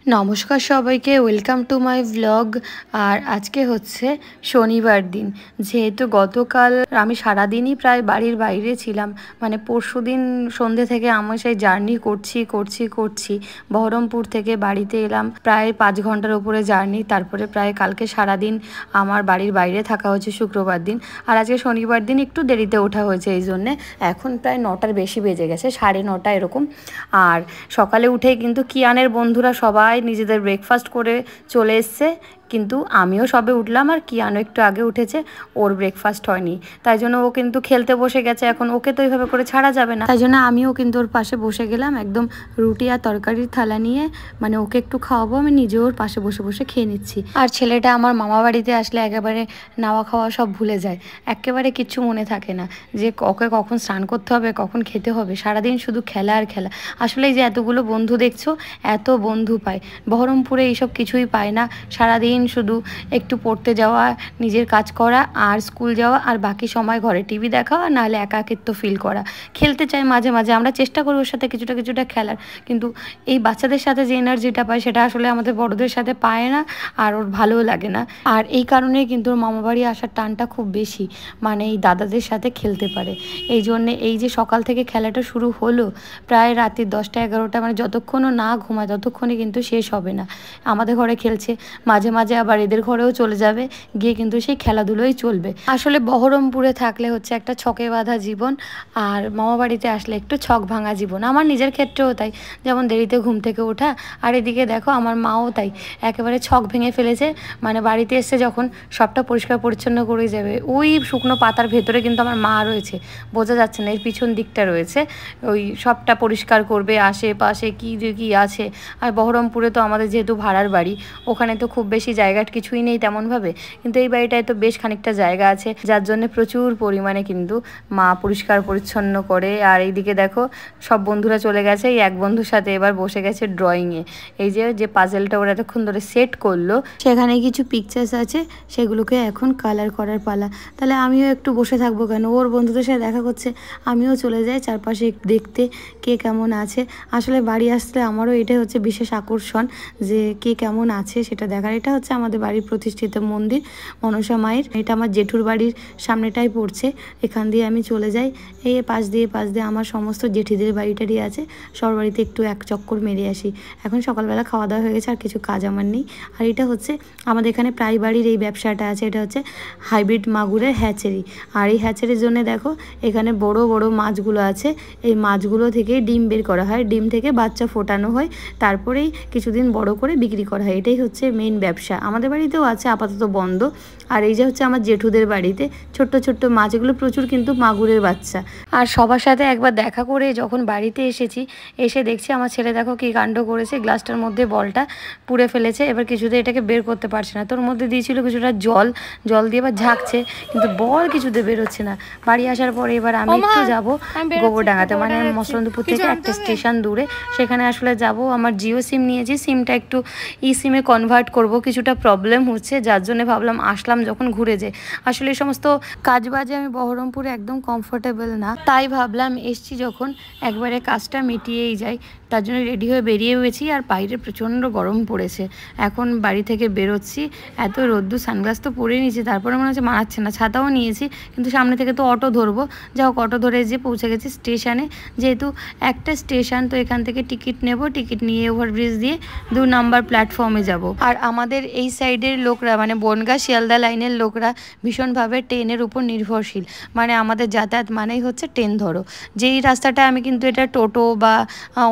নমস্কার সবাইকে, welcome to my blog. আর আজকে হচ্ছে শনিবার দিন, যেহেতু গতকাল আমি সারাদিনই প্রায় বাড়ির বাইরে ছিলাম, মানে পরশুদিন সন্ধ্যে থেকে আমি সেই জার্নি করছি বহরমপুর থেকে বাড়িতে এলাম, প্রায় 5 ঘন্টার উপরে জার্নি। তারপরে প্রায় কালকে সারাদিন আমার বাড়ির বাইরে থাকা হয়েছে শুক্রবার দিন, আর আজকে শনিবার দিন একটু দেরিতে ওঠা হয়েছে, এই জন্যে এখন প্রায় 9টার বেশি বেজে গেছে, 9:30 এরকম। আর সকালে উঠেই কিন্তু কিয়ানের বন্ধুরা সবাই নিজেদের ব্রেকফাস্ট করে চলে এসছে, কিন্তু আমিও সবে উঠলাম আর কিয়ানও একটু আগে উঠেছে, ওর ব্রেকফাস্ট হয়নি, তাই জন্য ও কিন্তু খেলতে বসে গেছে। এখন ওকে তো এইভাবে করে ছাড়া যাবে না, তাই জন্য আমিও কিন্তু ওর পাশে বসে গেলাম, একদম রুটি আর তরকারির থালা নিয়ে, মানে ওকে একটু খাওয়াবো, আমি নিজে ওর পাশে বসে বসে খেয়ে নিচ্ছি। আর ছেলেটা আমার মামা বাড়িতে আসলে একেবারে নাওয়া খাওয়া সব ভুলে যায়, একেবারে কিচ্ছু মনে থাকে না যে ওকে কখন স্নান করতে হবে, কখন খেতে হবে, সারাদিন শুধু খেলা আর খেলা। আসলে এই যে এতগুলো বন্ধু দেখছো, এত বন্ধু পায় বহরমপুরে, এইসব কিছুই পায় না। সারাদিন শুধু একটু পড়তে যাওয়া, নিজের কাজ করা আর স্কুল যাওয়া, আর বাকি সময় ঘরে টিভি দেখা, আর নাহলে একাকিত্ব ফিল করা। খেলতে চাই মাঝে মাঝে, আমরা চেষ্টা করি ওর সাথে কিছুটা খেলার, কিন্তু এই বাচ্চাদের সাথে যে এনার্জিটা পায় সেটা আসলে আমাদের বড়দের সাথে পায় না, আর ওর ভালোও লাগে না। আর এই কারণেই কিন্তু ওর মামাবাড়ি আসার টানটা খুব বেশি, মানে এই দাদাদের সাথে খেলতে পারে। এই জন্যে এই যে সকাল থেকে খেলাটা শুরু হলো প্রায় রাত্রি 10টা-11টা, মানে যতক্ষণও না ঘুমায় ততক্ষণে কিন্তু শেষ হবে না। আমাদের ঘরে খেলছে, মাঝে মাঝে আবার এদের ঘরেও চলে যাবে, গিয়ে কিন্তু সেই খেলাধুলোই চলবে। আসলে বহরমপুরে থাকলে হচ্ছে একটা ছকে বাঁধা জীবন, আর মামাবাড়িতে আসলে একটু ছক ভাঙা জীবন। আমার নিজের ক্ষেত্রেও তাই, যেমন দেরিতে ঘুম থেকে ওঠা, আর এদিকে দেখো আমার মাও তাই, একেবারে ছক ভেঙে ফেলেছে। মানে বাড়িতে এসে যখন সবটা পরিষ্কার পরিচ্ছন্ন করে যাবে, ওই শুকনো পাতার ভেতরে কিন্তু আমার মা রয়েছে, বোঝা যাচ্ছে না, এর পিছন দিকটা রয়েছে, ওই সবটা পরিষ্কার করবে, আশেপাশে কী যে কী আছে। আর বহরমপুরে তো আমাদের যেহেতু ভাড়ার বাড়ি, ওখানে তো খুব বেশি জায়গা কিছুই নেই তেমনভাবে, কিন্তু এই বাড়িটায় তো বেশ খানিকটা জায়গা আছে, যার জন্য প্রচুর পরিমাণে কিন্তু মা পরিষ্কার পরিচ্ছন্ন করে। আর এইদিকে দেখো সব বন্ধুরা চলে গেছে, এই এক বন্ধুর সাথে এবার বসে গেছে ড্রয়িংয়ে। এই যে পাজেলটা ওরা এতক্ষণ ধরে সেট করলো, সেখানে কিছু পিকচার্স আছে, সেগুলোকে এখন কালার করার পালা। তাহলে আমিও একটু বসে থাকবো কেন, ওর বন্ধুদের সাথে দেখা করছে, আমিও চলে যাই চারপাশে একটু দেখতে কে কেমন আছে। আসলে বাড়ি আসলে আমারও এটাই হচ্ছে বিশেষ আকর্ষণ, যে কে কেমন আছে সেটা দেখার। এটা হচ্ছে আমাদের বাড়ির প্রতিষ্ঠিত মন্দির মনসা মায়ের, এটা আমার জেঠুর বাড়ির সামনেটাই পড়ছে, এখান দিয়ে আমি চলে যাই। এই পাশ দিয়ে আমার সমস্ত জেঠিদের বাড়িটারই আছে, সবার বাড়িতে একটু এক চক্কর মেরে আসি। এখন সকালবেলা খাওয়া দাওয়া হয়ে গেছে, আর কিছু কাজ আমার নেই। আর এটা হচ্ছে আমাদের এখানে প্রায় বাড়ির এই ব্যবসাটা আছে, এটা হচ্ছে হাইব্রিড মাগুরের হ্যাচারি। আর এই হ্যাচারির জন্য দেখো এখানে বড় বড় মাছগুলো আছে, এই মাছগুলো থেকে ডিম বের করা হয়, ডিম থেকে বাচ্চা ফোটানো হয়, তারপরেই কিছুদিন বড় করে বিক্রি করা হয়। এটাই হচ্ছে মেইন ব্যবসা। আমাদের বাড়িতেও আছে, আপাতত বন্ধ। আর এই যে হচ্ছে আমার জেঠুদের বাড়িতে ছোট্ট ছোট্ট মাছগুলো প্রচুর, কিন্তু মাগুরের বাচ্চা। আর সবার সাথে একবার দেখা করে যখন বাড়িতে এসেছি, এসে দেখছি আমার ছেলে দেখো কী কাণ্ড করেছে, গ্লাসটার মধ্যে বলটা পুড়ে ফেলেছে। এবার কিছুতে এটাকে বের করতে পারছে না, তোর মধ্যে দিয়েছিল কিছুটা জল দিয়ে এবার ঝাঁকছে, কিন্তু বল কিছুতে বেরোচ্ছে না। বাড়ি আসার পরে এবার আমি একটু যাবো গোবরডাঙ্গাতে, মানে মসলন্দপুর থেকে একটা স্টেশন দূরে, সেখানে আসলে যাব। আমার জিও সিম নিয়েছি, সিমটা একটু ই সিমে কনভার্ট করব, কিছুটা প্রবলেম হচ্ছে, যার জন্য ভাবলাম আসলাম যখন ঘুরে যে। আসলে এই সমস্ত কাজবাজে আমি বহরমপুরে একদম কমফোর্টেবল না, তাই ভাবলাম এসছি যখন একবারে কাজটা মিটিয়েই যাই, তার জন্য রেডি হয়ে বেরিয়ে গেছি। আর বাইরে প্রচণ্ড গরম পড়েছে, এখন বাড়ি থেকে বেরোচ্ছি, এত রোদ্দুর, সানগ্লাস তো পরে নিয়েছি, তারপরে মনে হচ্ছে মানাচ্ছে না, ছাতাও নিয়েছি, কিন্তু সামনে থেকে তো অটো ধরবো। যাই হোক, অটো ধরে যে পৌঁছে গেছি স্টেশনে, যেহেতু একটা স্টেশন তো এখান থেকে টিকিট নেব, টিকিট নিয়ে ওভারব্রিজ দিয়ে 2 নম্বর প্ল্যাটফর্মে যাব। আর আমাদের এই সাইডের লোকরা, মানে বনগাঁ শিয়ালদা লাইনের লোকরা ভীষণভাবে ট্রেনের উপর নির্ভরশীল, মানে আমাদের যাতায়াত মানেই হচ্ছে ট্রেন ধরো। যেই রাস্তাটা আমি কিন্তু এটা টোটো বা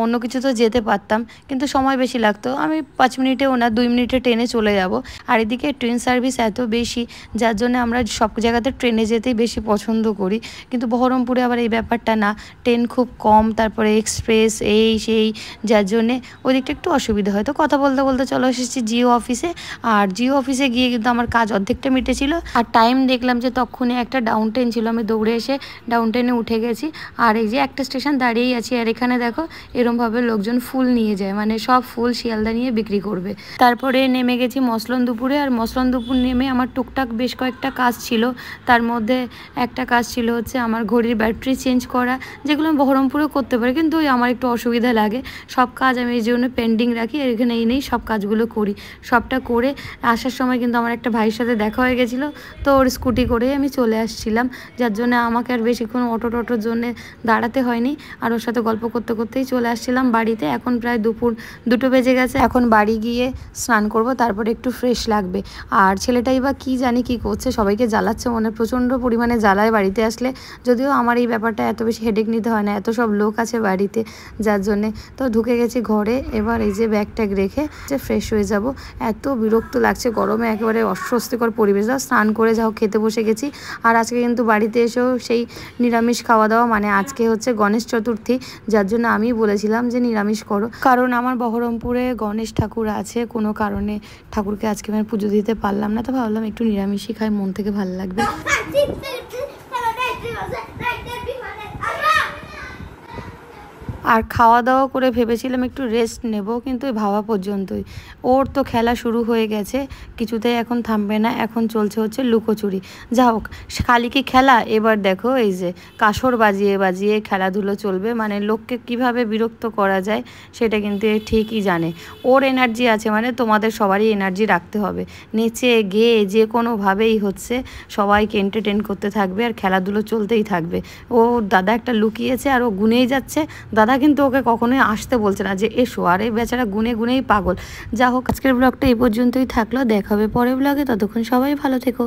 অন্য কিছু তো যেতে পারতাম, কিন্তু সময় বেশি লাগতো, আমি 5 মিনিটেও না 2 মিনিটে ট্রেনে চলে যাব। আর এদিকে ট্রেন সার্ভিস এত বেশি, যার জন্য আমরা সব জায়গাতে ট্রেনে যেতেই বেশি পছন্দ করি, কিন্তু বহরমপুরে আবার এই ব্যাপারটা না, ট্রেন খুব কম, তারপরে এক্সপ্রেস এই সেই, যার জন্যে ওই দিকটা একটু অসুবিধা হয়। তো কথা বলতে বলতে চলে এসেছি জিও অফিসে, আর জিও অফিসে গিয়ে কিন্তু আমার কাজ অর্ধেকটা মিটেছিল। আর টাইম দেখলাম যে তখনই একটা ডাউন ট্রেন ছিল, আমি দৌড়ে এসে ডাউন ট্রেনে উঠে গেছি। আর এই যে একটা স্টেশন দাঁড়িয়েই আছি, আর এখানে দেখো এরমভাবে লোকজন ফুল নিয়ে যায়, মানে সব ফুল শিয়ালদা নিয়ে বিক্রি করবে। তারপরে নেমে গেছি মসলনদুপুরে। আর মসলনদুপুর নেমে আমার টুকটাক বেশ কয়েকটা কাজ ছিল। তার মধ্যে একটা কাজ ছিল হচ্ছে আমার ঘড়ির ব্যাটারি চেঞ্জ করা, যেগুলো আমি বহরমপুরেও করতে পারি, কিন্তু ওই আমার একটু অসুবিধা লাগে। সব কাজ আমি এই জন্য পেন্ডিং রাখি, আর এখানে এনেই সব কাজগুলো করি। সবটা করে আসার সময় কিন্তু আমার একটা ভাইয়ের সাথে দেখা হয়ে গেছিলো, তো ওর স্কুটি করেই আমি চলে আসছিলাম, যার জন্য আমাকে আর বেশিক্ষণ টোটোর জন্য দাঁড়াতে হয়নি। আর ওর সাথে গল্প করতে করতেই চলে আসছিলাম বাড়িতে। এখন প্রায় দুপুর 2টো বেজে গেছে। এখন বাড়ি গিয়ে স্নান করব, তারপরে একটু ফ্রেশ লাগবে। আর ছেলেটাই বা কী জানি কী করছে, সবাইকে জ্বালাচ্ছে, মনে প্রচণ্ড পরিমাণে জ্বালায় বাড়িতে আসলে। যদিও আমার এই ব্যাপারটা এত বেশি হেডেক নিতে হয় না, এত সব লোক আছে বাড়িতে, যার জন্যে। তো ঢুকে গেছি ঘরে। এবার এই যে ব্যাগ ট্যাগ রেখে যে ফ্রেশ হয়ে যাব। এত বিরক্ত লাগছে গরমে, একেবারে অস্বস্তিকর পরিবেশ। দাও স্নান করে যাও, খেতে বসে গেছি। আর আজকে কিন্তু বাড়িতে এসেও সেই নিরামিষ খাওয়া দাওয়া, মানে আজকে হচ্ছে গণেশ চতুর্থী, যার জন্য আমি বলেছিলাম যে নিরামিষ করো, কারণ আমার বহরমপুরে গণেশ ঠাকুর আছে। কোনো কারণে ঠাকুরকে আজকে আমি পুজো দিতে পারলাম না, তো ভাবলাম একটু নিরামিষই খাই, মন থেকে ভালো লাগবে। আর খাওয়া দাওয়া করে ভেবেছিলাম একটু রেস্ট নেব, কিন্তু ওই ভাবা পর্যন্তই। ওর তো খেলা শুরু হয়ে গেছে, কিছুতেই এখন থামবে না। এখন চলছে হচ্ছে লুকোচুরি। যা হোক, খালি কি খেলা, এবার দেখো এই যে কাসর বাজিয়ে বাজিয়ে খেলাধুলো চলবে, মানে লোককে কিভাবে বিরক্ত করা যায় সেটা কিন্তু ঠিকই জানে। ওর এনার্জি আছে, মানে তোমাদের সবারই এনার্জি রাখতে হবে। নেচে গেয়ে যে কোনোভাবেই হচ্ছে সবাইকে এন্টারটেন করতে থাকবে, আর খেলাধুলো চলতেই থাকবে। ও দাদা একটা লুকিয়েছে, আর ও গুনেই যাচ্ছে। দাদা কিন্তু ওকে কখনোই আসতে বলছে না যে এসো, আর এই বেচারা গুনে গুনেই পাগল। যা হোক, আজকের ব্লগটা এই পর্যন্তই থাকলো, দেখা হবে পরের ব্লগে। ততক্ষণ সবাই ভালো থেকো।